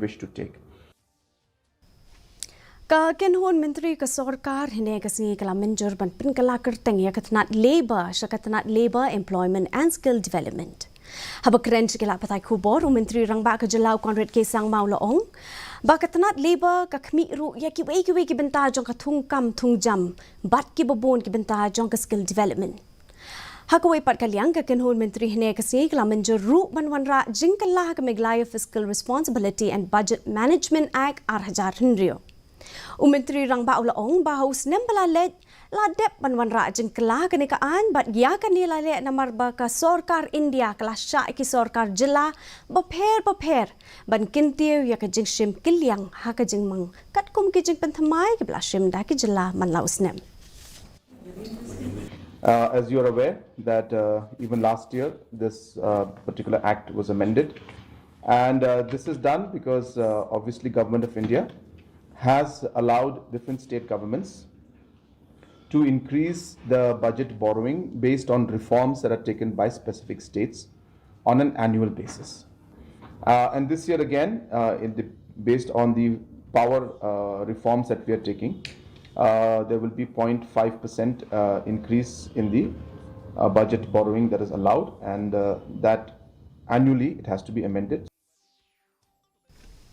wish to take. Kynhun Myntri ke sorkar hine kasi kala Mynjur ban pynkylla kyrteng ya tnad labor employment and skill development. Haba keren kala patai kubor Myntri rang ba ke jelau konrad ke sang mau laong ba ke tnad labor ka khmi ru ya ki we ki benta jong ka thung kam thung jam bat ki babon ki benta jong ka skill development. Hakawai pat kaliang ke Kynhun Myntri hine kasi kala Mynjur ru banwanra jingkala ka meglaya Fiscal Responsibility and Budget Management Act ar Rio. Myntri rang ba ulaong bahaus nembala led la dep banwanra jingkala kanikaan bat ya kanila le namar ba ka sorkar India kala sya ki sorkar jila baper ban kintiu ya ka jingshim kilyang ha ka jingmang katkum ki jing penthamai ki blashim da ki jila man lausnem. As you are aware that even last year this particular act was amended, and this is done because obviously Government of India has allowed different state governments to increase the budget borrowing based on reforms that are taken by specific states on an annual basis. And this year again, based on the power reforms that we are taking, there will be 0.5% increase in the budget borrowing that is allowed, and that annually it has to be amended.